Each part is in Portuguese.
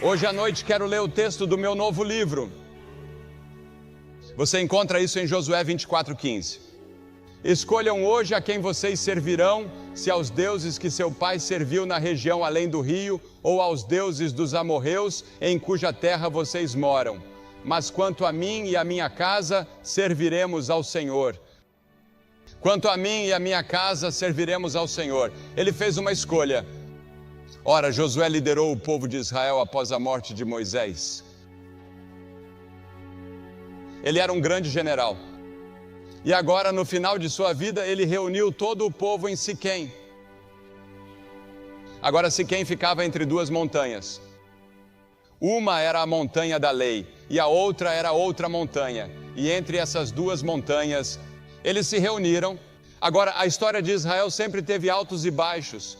Hoje à noite quero ler o texto do meu novo livro. Você encontra isso em Josué 24:15. Escolham hoje a quem vocês servirão, se aos deuses que seu pai serviu na região além do rio, ou aos deuses dos amorreus, em cuja terra vocês moram. Mas quanto a mim e a minha casa, serviremos ao Senhor. Quanto a mim e a minha casa, serviremos ao Senhor. Ele fez uma escolha. Ora, Josué liderou o povo de Israel após a morte de Moisés. Ele era um grande general. E agora, no final de sua vida, ele reuniu todo o povo em Siquém. Agora, Siquém ficava entre duas montanhas. Uma era a montanha da lei, e a outra era outra montanha. E entre essas duas montanhas, eles se reuniram. Agora, a história de Israel sempre teve altos e baixos.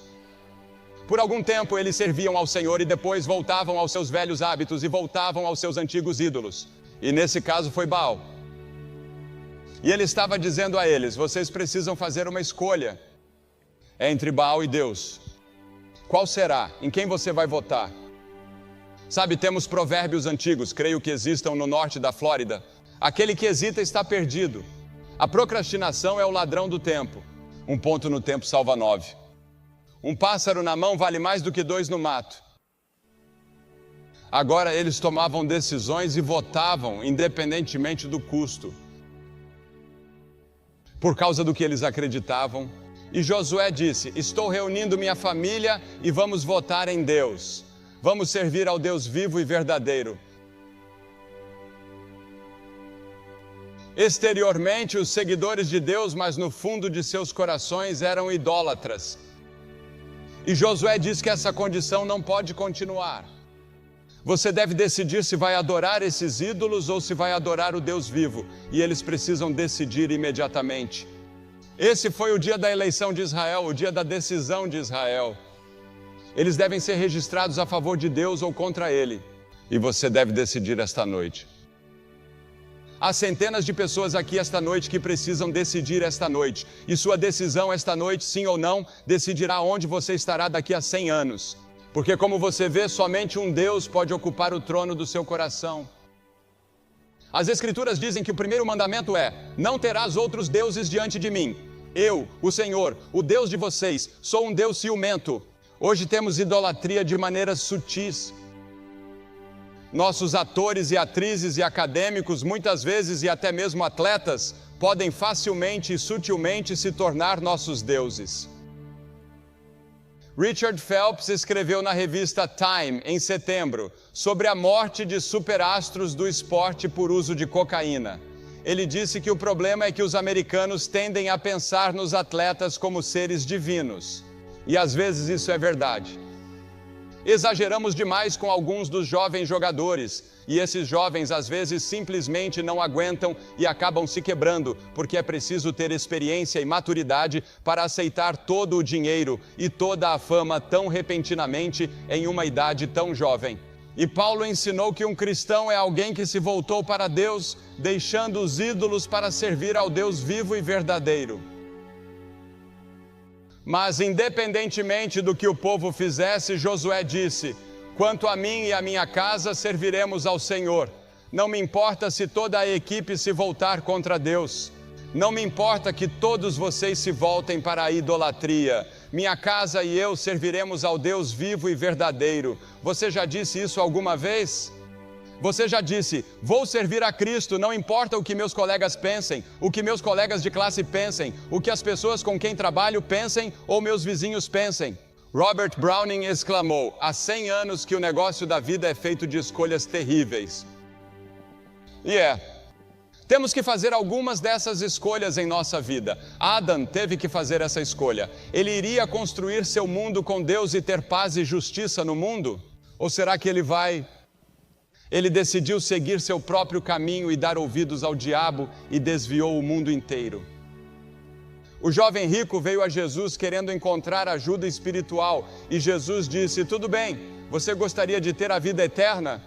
Por algum tempo, eles serviam ao Senhor e depois voltavam aos seus velhos hábitos e voltavam aos seus antigos ídolos. E nesse caso foi Baal. E ele estava dizendo a eles: vocês precisam fazer uma escolha entre Baal e Deus. Qual será? Em quem você vai votar? Sabe, temos provérbios antigos, creio que existam no norte da Flórida. Aquele que hesita está perdido. A procrastinação é o ladrão do tempo. Um ponto no tempo salva 9. Um pássaro na mão vale mais do que 2 no mato. Agora eles tomavam decisões e votavam independentemente do custo, por causa do que eles acreditavam. E Josué disse: estou reunindo minha família e vamos votar em Deus. Vamos servir ao Deus vivo e verdadeiro. Exteriormente, os seguidores de Deus, mas no fundo de seus corações eram idólatras. E Josué diz que essa condição não pode continuar. Você deve decidir se vai adorar esses ídolos ou se vai adorar o Deus vivo. E eles precisam decidir imediatamente. Esse foi o dia da eleição de Israel, o dia da decisão de Israel. Eles devem ser registrados a favor de Deus ou contra Ele. E você deve decidir esta noite. Há centenas de pessoas aqui esta noite que precisam decidir esta noite. E sua decisão esta noite, sim ou não, decidirá onde você estará daqui a 100 anos. Porque, como você vê, somente um Deus pode ocupar o trono do seu coração. As Escrituras dizem que o primeiro mandamento é: não terás outros deuses diante de mim. Eu, o Senhor, o Deus de vocês, sou um Deus ciumento. Hoje temos idolatria de maneiras sutis. Nossos atores e atrizes e acadêmicos, muitas vezes e até mesmo atletas, podem facilmente e sutilmente se tornar nossos deuses. Richard Phelps escreveu na revista Time, em setembro, sobre a morte de superastros do esporte por uso de cocaína. Ele disse que o problema é que os americanos tendem a pensar nos atletas como seres divinos. E às vezes isso é verdade. Exageramos demais com alguns dos jovens jogadores, e esses jovens às vezes simplesmente não aguentam e acabam se quebrando, porque é preciso ter experiência e maturidade para aceitar todo o dinheiro e toda a fama tão repentinamente em uma idade tão jovem. E Paulo ensinou que um cristão é alguém que se voltou para Deus, deixando os ídolos para servir ao Deus vivo e verdadeiro. Mas, independentemente do que o povo fizesse, Josué disse: quanto a mim e a minha casa, serviremos ao Senhor. Não me importa se toda a equipe se voltar contra Deus. Não me importa que todos vocês se voltem para a idolatria. Minha casa e eu serviremos ao Deus vivo e verdadeiro. Você já disse isso alguma vez? Você já disse: vou servir a Cristo, não importa o que meus colegas pensem, o que meus colegas de classe pensem, o que as pessoas com quem trabalho pensem ou meus vizinhos pensem. Robert Browning exclamou: há 100 anos que o negócio da vida é feito de escolhas terríveis. Temos que fazer algumas dessas escolhas em nossa vida. Adam teve que fazer essa escolha. Ele iria construir seu mundo com Deus e ter paz e justiça no mundo? Ou será que ele decidiu seguir seu próprio caminho e dar ouvidos ao diabo e desviou o mundo inteiro? O jovem rico veio a Jesus querendo encontrar ajuda espiritual e Jesus disse: tudo bem, você gostaria de ter a vida eterna?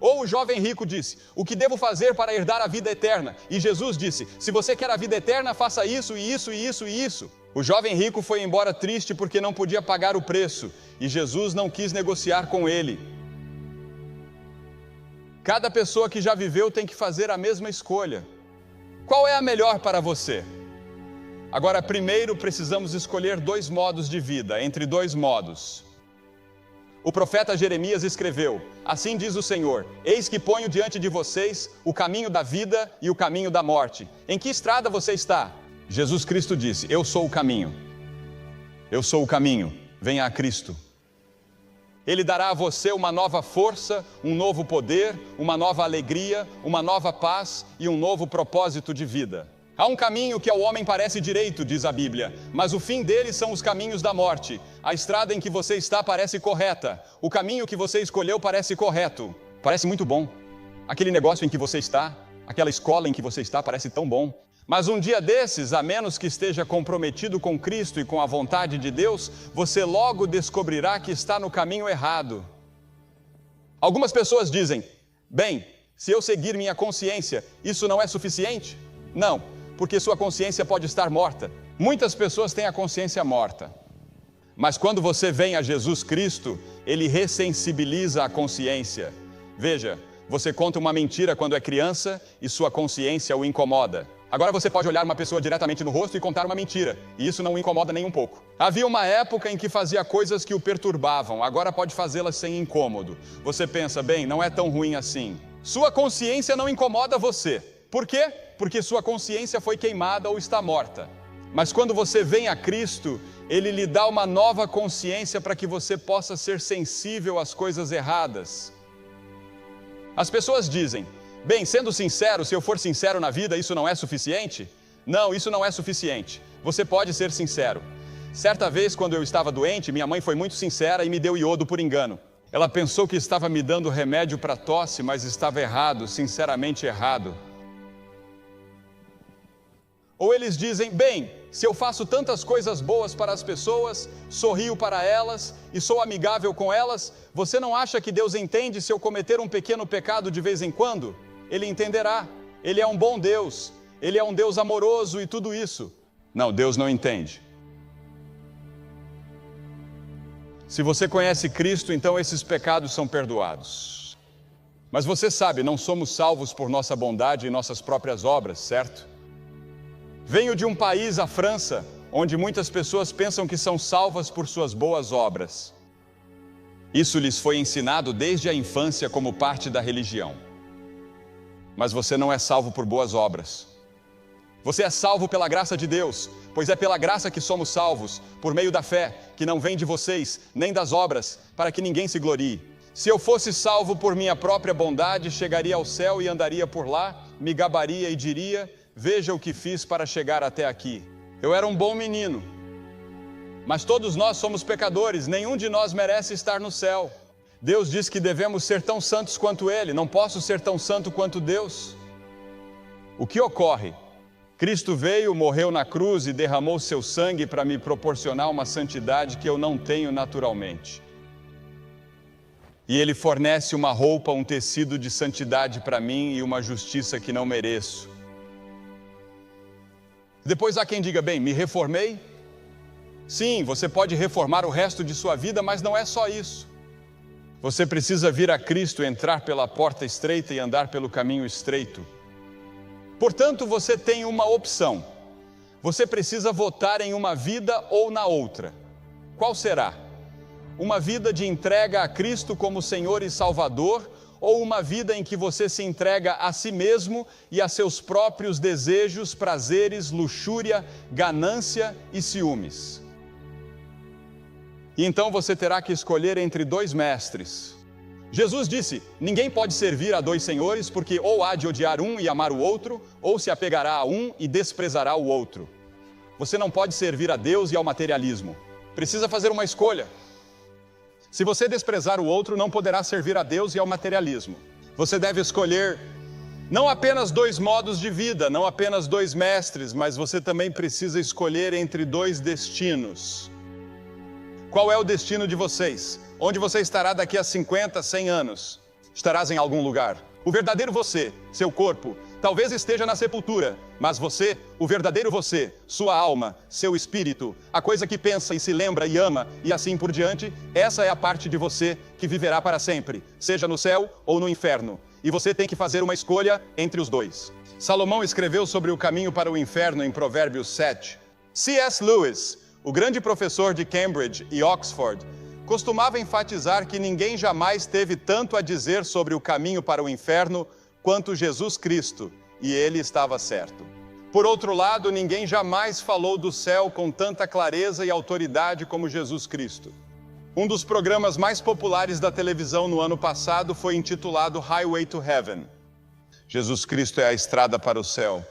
Ou o jovem rico disse: o que devo fazer para herdar a vida eterna? E Jesus disse: se você quer a vida eterna, faça isso e isso e isso e isso. O jovem rico foi embora triste porque não podia pagar o preço e Jesus não quis negociar com ele. Cada pessoa que já viveu tem que fazer a mesma escolha. Qual é a melhor para você? Agora, primeiro precisamos escolher 2 modos de vida, entre 2 modos. O profeta Jeremias escreveu: assim diz o Senhor, eis que ponho diante de vocês o caminho da vida e o caminho da morte. Em que estrada você está? Jesus Cristo disse: eu sou o caminho. Eu sou o caminho, venha a Cristo. Ele dará a você uma nova força, um novo poder, uma nova alegria, uma nova paz e um novo propósito de vida. Há um caminho que ao homem parece direito, diz a Bíblia, mas o fim dele são os caminhos da morte. A estrada em que você está parece correta. O caminho que você escolheu parece correto. Parece muito bom. Aquele negócio em que você está, aquela escola em que você está parece tão bom. Mas um dia desses, a menos que esteja comprometido com Cristo e com a vontade de Deus, você logo descobrirá que está no caminho errado. Algumas pessoas dizem: bem, se eu seguir minha consciência, isso não é suficiente? Não, porque sua consciência pode estar morta. Muitas pessoas têm a consciência morta. Mas quando você vem a Jesus Cristo, Ele ressensibiliza a consciência. Veja, você conta uma mentira quando é criança e sua consciência o incomoda. Agora você pode olhar uma pessoa diretamente no rosto e contar uma mentira, e isso não o incomoda nem um pouco. Havia uma época em que fazia coisas que o perturbavam, agora pode fazê-las sem incômodo. Você pensa, bem, não é tão ruim assim. Sua consciência não incomoda você. Por quê? Porque sua consciência foi queimada ou está morta. Mas quando você vem a Cristo, Ele lhe dá uma nova consciência para que você possa ser sensível às coisas erradas. As pessoas dizem: bem, sendo sincero, se eu for sincero na vida, isso não é suficiente? Não, isso não é suficiente. Você pode ser sincero. Certa vez, quando eu estava doente, minha mãe foi muito sincera e me deu iodo por engano. Ela pensou que estava me dando remédio para tosse, mas estava errado, sinceramente errado. Ou eles dizem: bem, se eu faço tantas coisas boas para as pessoas, sorrio para elas e sou amigável com elas, você não acha que Deus entende se eu cometer um pequeno pecado de vez em quando? Ele entenderá. Ele é um bom Deus. Ele é um Deus amoroso e tudo isso. Não, Deus não entende. Se você conhece Cristo, então esses pecados são perdoados. Mas você sabe, não somos salvos por nossa bondade e nossas próprias obras, certo? Venho de um país, a França, onde muitas pessoas pensam que são salvas por suas boas obras. Isso lhes foi ensinado desde a infância como parte da religião. Mas você não é salvo por boas obras. Você é salvo pela graça de Deus, pois é pela graça que somos salvos, por meio da fé, que não vem de vocês, nem das obras, para que ninguém se glorie. Se eu fosse salvo por minha própria bondade, chegaria ao céu e andaria por lá, me gabaria e diria: veja o que fiz para chegar até aqui. Eu era um bom menino. Mas todos nós somos pecadores, nenhum de nós merece estar no céu. Deus diz que devemos ser tão santos quanto Ele, não posso ser tão santo quanto Deus. O que ocorre? Cristo veio, morreu na cruz e derramou seu sangue para me proporcionar uma santidade que eu não tenho naturalmente. E Ele fornece uma roupa, um tecido de santidade para mim e uma justiça que não mereço. Depois há quem diga: bem, me reformei? Sim, você pode reformar o resto de sua vida, mas não é só isso. Você precisa vir a Cristo, entrar pela porta estreita e andar pelo caminho estreito. Portanto, você tem uma opção. Você precisa votar em uma vida ou na outra. Qual será? Uma vida de entrega a Cristo como Senhor e Salvador, ou uma vida em que você se entrega a si mesmo e a seus próprios desejos, prazeres, luxúria, ganância e ciúmes? E então você terá que escolher entre 2 mestres. Jesus disse: ninguém pode servir a 2 senhores, porque ou há de odiar um e amar o outro, ou se apegará a um e desprezará o outro. Você não pode servir a Deus e ao materialismo. Precisa fazer uma escolha. Se você desprezar o outro, não poderá servir a Deus e ao materialismo. Você deve escolher não apenas 2 modos de vida, não apenas 2 mestres, mas você também precisa escolher entre 2 destinos. Qual é o destino de vocês? Onde você estará daqui a 50, 100 anos? Estarás em algum lugar. O verdadeiro você, seu corpo, talvez esteja na sepultura, mas você, o verdadeiro você, sua alma, seu espírito, a coisa que pensa e se lembra e ama e assim por diante, essa é a parte de você que viverá para sempre, seja no céu ou no inferno. e você tem que fazer uma escolha entre os dois. Salomão escreveu sobre o caminho para o inferno em Provérbios 7. C.S. Lewis, o grande professor de Cambridge e Oxford, costumava enfatizar que ninguém jamais teve tanto a dizer sobre o caminho para o inferno quanto Jesus Cristo, e ele estava certo. Por outro lado, ninguém jamais falou do céu com tanta clareza e autoridade como Jesus Cristo. Um dos programas mais populares da televisão no ano passado foi intitulado Highway to Heaven. Jesus Cristo é a estrada para o céu.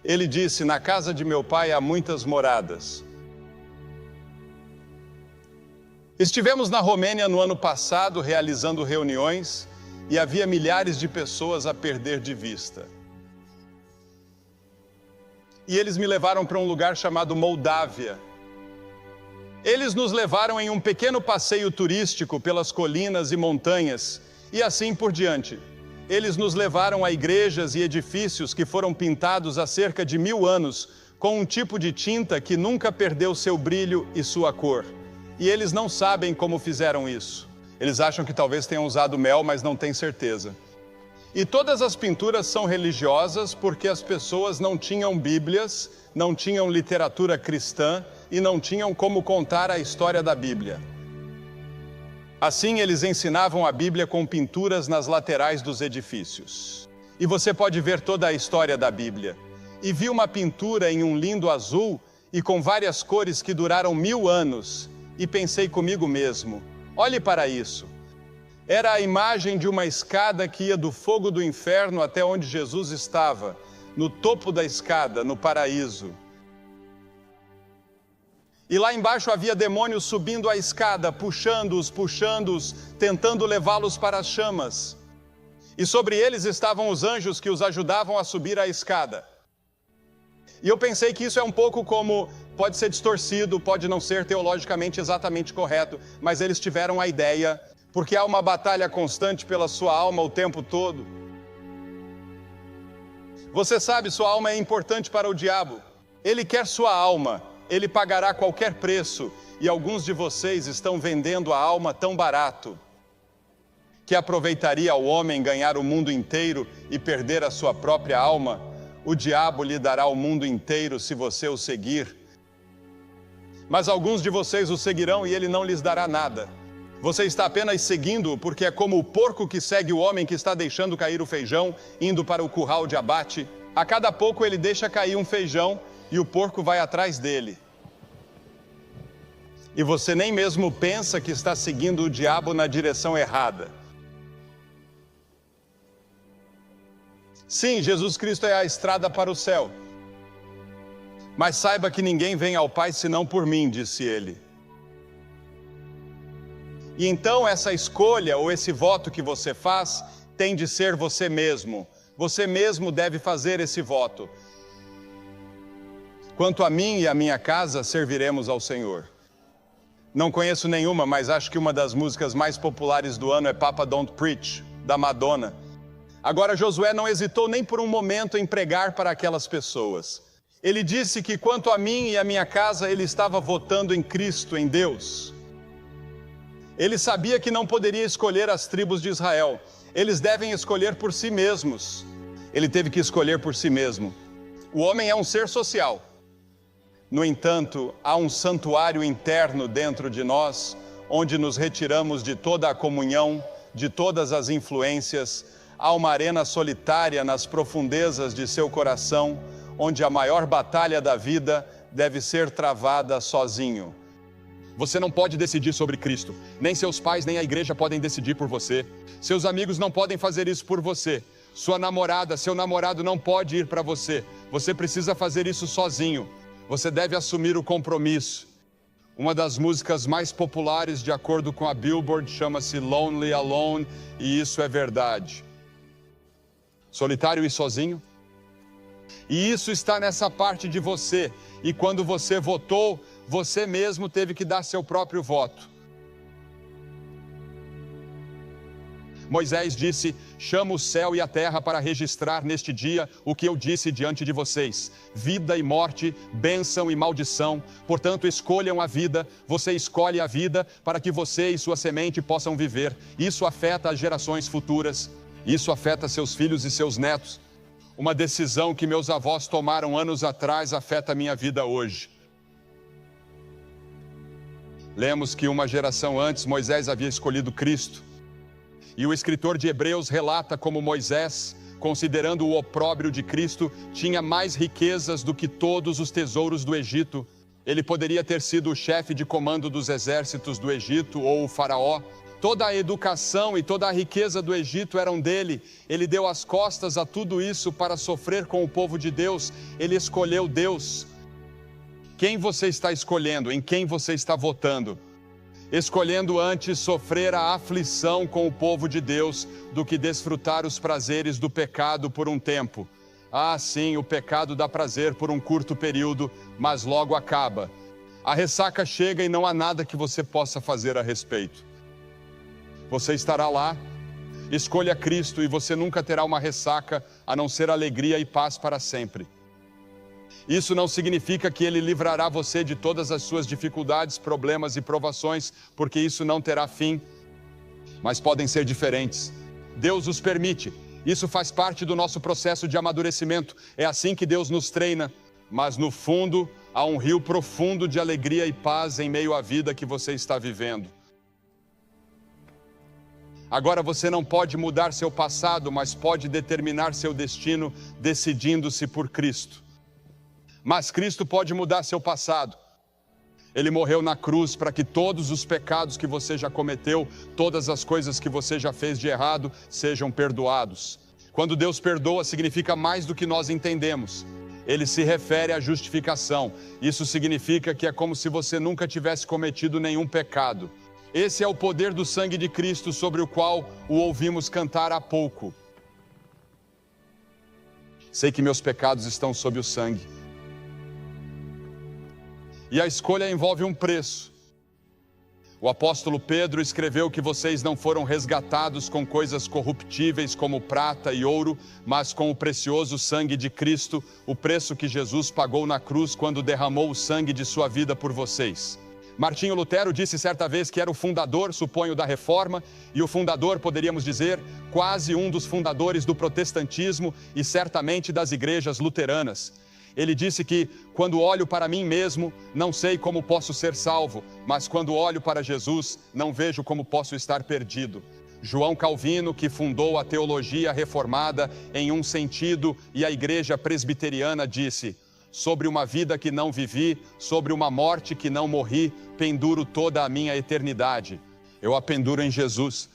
Ele disse: na casa de meu pai há muitas moradas. Estivemos na Romênia no ano passado realizando reuniões e havia milhares de pessoas a perder de vista. E eles me levaram para um lugar chamado Moldávia. Eles nos levaram em um pequeno passeio turístico pelas colinas e montanhas e assim por diante. Eles nos levaram a igrejas e edifícios que foram pintados há cerca de 1000 anos com um tipo de tinta que nunca perdeu seu brilho e sua cor. E eles não sabem como fizeram isso. Eles acham que talvez tenham usado mel, mas não têm certeza. E todas as pinturas são religiosas porque as pessoas não tinham Bíblias, não tinham literatura cristã e não tinham como contar a história da Bíblia. Assim, eles ensinavam a Bíblia com pinturas nas laterais dos edifícios. E você pode ver toda a história da Bíblia. E vi uma pintura em um lindo azul e com várias cores que duraram 1000 anos. E pensei comigo mesmo, olhe para isso. Era a imagem de uma escada que ia do fogo do inferno até onde Jesus estava, no topo da escada, no paraíso. E lá embaixo havia demônios subindo a escada, puxando-os, tentando levá-los para as chamas. E sobre eles estavam os anjos que os ajudavam a subir a escada. E eu pensei que isso é um pouco como, pode ser distorcido, pode não ser teologicamente exatamente correto, mas eles tiveram a ideia, porque há uma batalha constante pela sua alma o tempo todo. Você sabe, sua alma é importante para o diabo. Ele quer sua alma, ele pagará qualquer preço, e alguns de vocês estão vendendo a alma tão barato, que aproveitaria ao homem ganhar o mundo inteiro e perder a sua própria alma. O diabo lhe dará o mundo inteiro se você o seguir. Mas alguns de vocês o seguirão e ele não lhes dará nada. Você está apenas seguindo-o porque é como o porco que segue o homem que está deixando cair o feijão, indo para o curral de abate. A cada pouco ele deixa cair um feijão e o porco vai atrás dele. E você nem mesmo pensa que está seguindo o diabo na direção errada. Sim, Jesus Cristo é a estrada para o céu. Mas saiba que ninguém vem ao Pai senão por mim, disse ele. E então essa escolha ou esse voto que você faz tem de ser você mesmo. Você mesmo deve fazer esse voto. Quanto a mim e a minha casa, serviremos ao Senhor. Não conheço nenhuma, mas acho que uma das músicas mais populares do ano é Papa Don't Preach, da Madonna. Agora, Josué não hesitou nem por um momento em pregar para aquelas pessoas. Ele disse que quanto a mim e a minha casa, ele estava votando em Cristo, em Deus. Ele sabia que não poderia escolher as tribos de Israel. Eles devem escolher por si mesmos. Ele teve que escolher por si mesmo. O homem é um ser social. No entanto, há um santuário interno dentro de nós, onde nos retiramos de toda a comunhão, de todas as influências. Há uma arena solitária nas profundezas de seu coração, onde a maior batalha da vida deve ser travada sozinho. Você não pode decidir sobre Cristo. Nem seus pais, nem a igreja podem decidir por você. Seus amigos não podem fazer isso por você. Sua namorada, seu namorado não pode ir para você. Você precisa fazer isso sozinho. Você deve assumir o compromisso. Uma das músicas mais populares, de acordo com a Billboard, chama-se Lonely Alone, e isso é verdade. Solitário e sozinho? E isso está nessa parte de você. E quando você votou, você mesmo teve que dar seu próprio voto. Moisés disse: chamo o céu e a terra para registrar neste dia o que eu disse diante de vocês: vida e morte, bênção e maldição. Portanto, escolham a vida, você escolhe a vida para que você e sua semente possam viver. Isso afeta as gerações futuras, isso afeta seus filhos e seus netos. Uma decisão que meus avós tomaram anos atrás afeta a minha vida hoje. Lemos que uma geração antes Moisés havia escolhido Cristo. E o escritor de Hebreus relata como Moisés, considerando o opróbrio de Cristo, tinha mais riquezas do que todos os tesouros do Egito. Ele poderia ter sido o chefe de comando dos exércitos do Egito ou o faraó. Toda a educação e toda a riqueza do Egito eram dele. Ele deu as costas a tudo isso para sofrer com o povo de Deus. Ele escolheu Deus. Quem você está escolhendo? Em quem você está votando? Escolhendo antes sofrer a aflição com o povo de Deus do que desfrutar os prazeres do pecado por um tempo. Ah, sim, o pecado dá prazer por um curto período, mas logo acaba. A ressaca chega e não há nada que você possa fazer a respeito. Você estará lá, escolha Cristo e você nunca terá uma ressaca, a não ser alegria e paz para sempre. Isso não significa que Ele livrará você de todas as suas dificuldades, problemas e provações, porque isso não terá fim, mas podem ser diferentes. Deus os permite, isso faz parte do nosso processo de amadurecimento, é assim que Deus nos treina, mas no fundo há um rio profundo de alegria e paz em meio à vida que você está vivendo. Agora você não pode mudar seu passado, mas pode determinar seu destino decidindo-se por Cristo. Mas Cristo pode mudar seu passado. Ele morreu na cruz para que todos os pecados que você já cometeu, todas as coisas que você já fez de errado, sejam perdoados. Quando Deus perdoa, significa mais do que nós entendemos. Ele se refere à justificação. Isso significa que é como se você nunca tivesse cometido nenhum pecado. Esse é o poder do sangue de Cristo sobre o qual o ouvimos cantar há pouco. Sei que meus pecados estão sob o sangue. E a escolha envolve um preço. O apóstolo Pedro escreveu que vocês não foram resgatados com coisas corruptíveis como prata e ouro, mas com o precioso sangue de Cristo, o preço que Jesus pagou na cruz quando derramou o sangue de sua vida por vocês. Martinho Lutero disse certa vez que era o fundador, suponho, da Reforma, e o fundador, poderíamos dizer, quase um dos fundadores do protestantismo e certamente das igrejas luteranas. Ele disse que, quando olho para mim mesmo, não sei como posso ser salvo, mas quando olho para Jesus, não vejo como posso estar perdido. João Calvino, que fundou a teologia reformada em um sentido, e a igreja presbiteriana, disse: sobre uma vida que não vivi, sobre uma morte que não morri, penduro toda a minha eternidade. Eu a penduro em Jesus.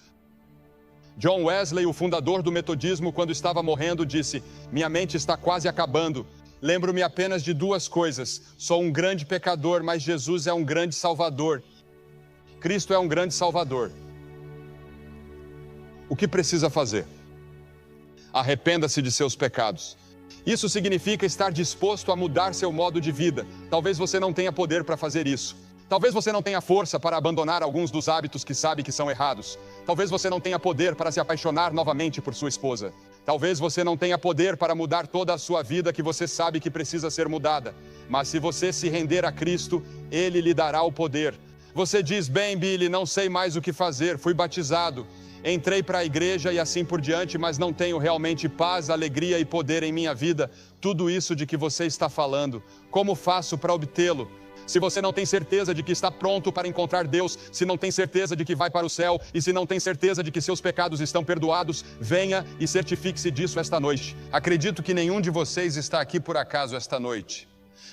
John Wesley, o fundador do metodismo, quando estava morrendo, disse: minha mente está quase acabando. Lembro-me apenas de duas coisas. Sou um grande pecador, mas Jesus é um grande Salvador. Cristo é um grande Salvador. O que precisa fazer? Arrependa-se de seus pecados. Isso significa estar disposto a mudar seu modo de vida. Talvez você não tenha poder para fazer isso. Talvez você não tenha força para abandonar alguns dos hábitos que sabe que são errados. Talvez você não tenha poder para se apaixonar novamente por sua esposa. Talvez você não tenha poder para mudar toda a sua vida que você sabe que precisa ser mudada. Mas se você se render a Cristo, Ele lhe dará o poder. Você diz: bem, Billy, não sei mais o que fazer, fui batizado, entrei para a igreja e assim por diante, mas não tenho realmente paz, alegria e poder em minha vida. Tudo isso de que você está falando, como faço para obtê-lo? Se você não tem certeza de que está pronto para encontrar Deus, se não tem certeza de que vai para o céu e se não tem certeza de que seus pecados estão perdoados, venha e certifique-se disso esta noite. Acredito que nenhum de vocês está aqui por acaso esta noite.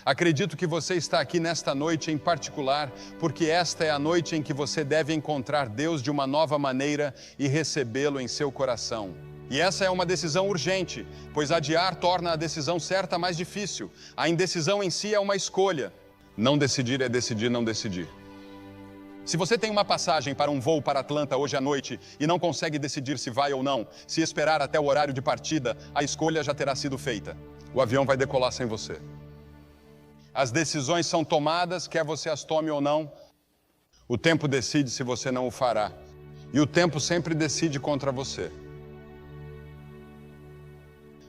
Acredito que você está aqui nesta noite em particular, porque esta é a noite em que você deve encontrar Deus de uma nova maneira e recebê-lo em seu coração. E essa é uma decisão urgente, pois adiar torna a decisão certa mais difícil. A indecisão em si é uma escolha. Não decidir é decidir não decidir. Se você tem uma passagem para um voo para Atlanta hoje à noite e não consegue decidir se vai ou não, se esperar até o horário de partida, a escolha já terá sido feita. O avião vai decolar sem você. As decisões são tomadas, quer você as tome ou não. O tempo decide se você não o fará. E o tempo sempre decide contra você.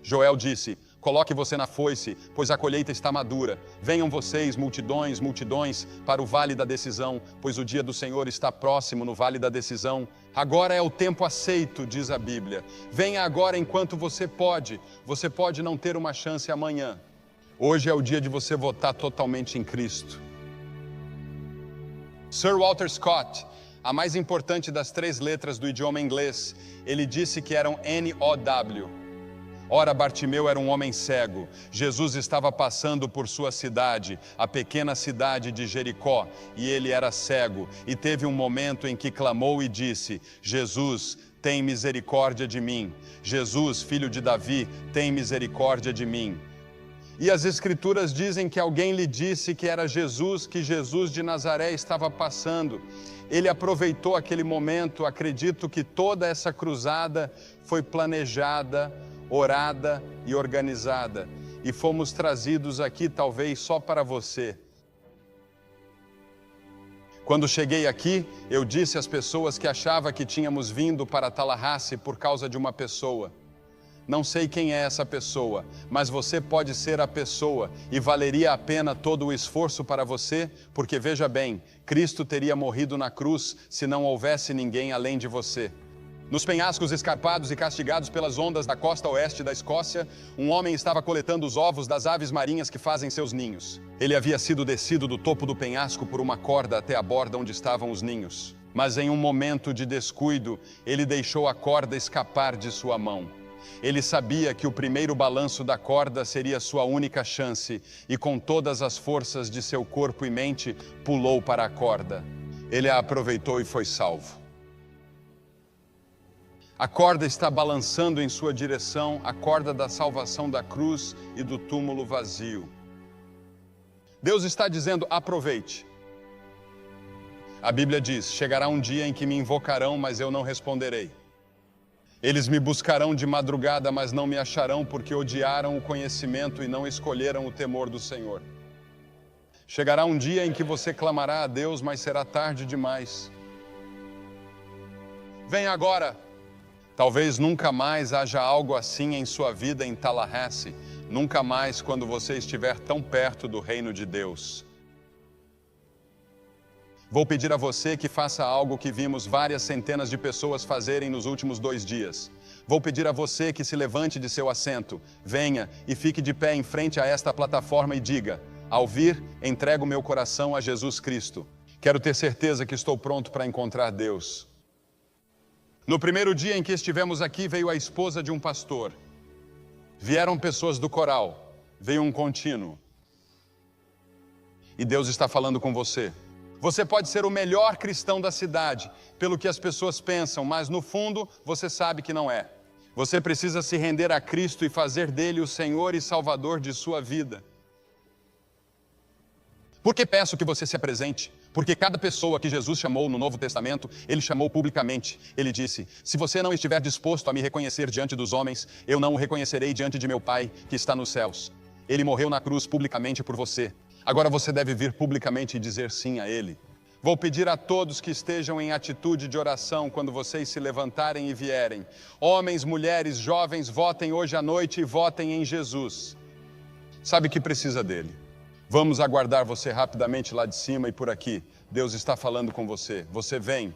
Joel disse: coloque você na foice, pois a colheita está madura. Venham vocês, multidões, multidões, para o vale da decisão, pois o dia do Senhor está próximo no vale da decisão. Agora é o tempo aceito, diz a Bíblia. Venha agora enquanto você pode. Você pode não ter uma chance amanhã. Hoje é o dia de você votar totalmente em Cristo. Sir Walter Scott, a mais importante das 3 letras do idioma inglês, ele disse que eram N-O-W. Ora, Bartimeu era um homem cego. Jesus estava passando por sua cidade, a pequena cidade de Jericó, e ele era cego. E teve um momento em que clamou e disse: Jesus, tem misericórdia de mim. Jesus, filho de Davi, tem misericórdia de mim. E as Escrituras dizem que alguém lhe disse que era Jesus, que Jesus de Nazaré estava passando. Ele aproveitou aquele momento. Acredito que toda essa cruzada foi planejada, orada e organizada. E fomos trazidos aqui talvez só para você. Quando cheguei aqui, eu disse às pessoas que achava que tínhamos vindo para Tallahassee por causa de uma pessoa. Não sei quem é essa pessoa, mas você pode ser a pessoa e valeria a pena todo o esforço para você, porque veja bem, Cristo teria morrido na cruz se não houvesse ninguém além de você. Nos penhascos escarpados e castigados pelas ondas da costa oeste da Escócia, um homem estava coletando os ovos das aves marinhas que fazem seus ninhos. Ele havia sido descido do topo do penhasco por uma corda até a borda onde estavam os ninhos. Mas em um momento de descuido, ele deixou a corda escapar de sua mão. Ele sabia que o primeiro balanço da corda seria sua única chance e com todas as forças de seu corpo e mente, pulou para a corda. Ele a aproveitou e foi salvo. A corda está balançando em sua direção, a corda da salvação da cruz e do túmulo vazio. Deus está dizendo: aproveite. A Bíblia diz: chegará um dia em que me invocarão, mas eu não responderei. Eles me buscarão de madrugada, mas não me acharão, porque odiaram o conhecimento e não escolheram o temor do Senhor. Chegará um dia em que você clamará a Deus, mas será tarde demais. Vem agora. Talvez nunca mais haja algo assim em sua vida em Tallahassee. Nunca mais quando você estiver tão perto do reino de Deus. Vou pedir a você que faça algo que vimos várias centenas de pessoas fazerem nos últimos 2 dias. Vou pedir a você que se levante de seu assento, venha e fique de pé em frente a esta plataforma e diga: ao vir, entrego meu coração a Jesus Cristo. Quero ter certeza que estou pronto para encontrar Deus. No primeiro dia em que estivemos aqui, veio a esposa de um pastor. Vieram pessoas do coral, veio um contínuo. E Deus está falando com você. Você pode ser o melhor cristão da cidade, pelo que as pessoas pensam, mas no fundo você sabe que não é. Você precisa se render a Cristo e fazer dele o Senhor e Salvador de sua vida. Por que peço que você se apresente? Porque cada pessoa que Jesus chamou no Novo Testamento, ele chamou publicamente. Ele disse: se você não estiver disposto a me reconhecer diante dos homens, eu não o reconhecerei diante de meu Pai que está nos céus. Ele morreu na cruz publicamente por você. Agora você deve vir publicamente e dizer sim a Ele. Vou pedir a todos que estejam em atitude de oração quando vocês se levantarem e vierem. Homens, mulheres, jovens, votem hoje à noite e votem em Jesus. Sabe que precisa dele. Vamos aguardar você rapidamente lá de cima e por aqui. Deus está falando com você. Você vem.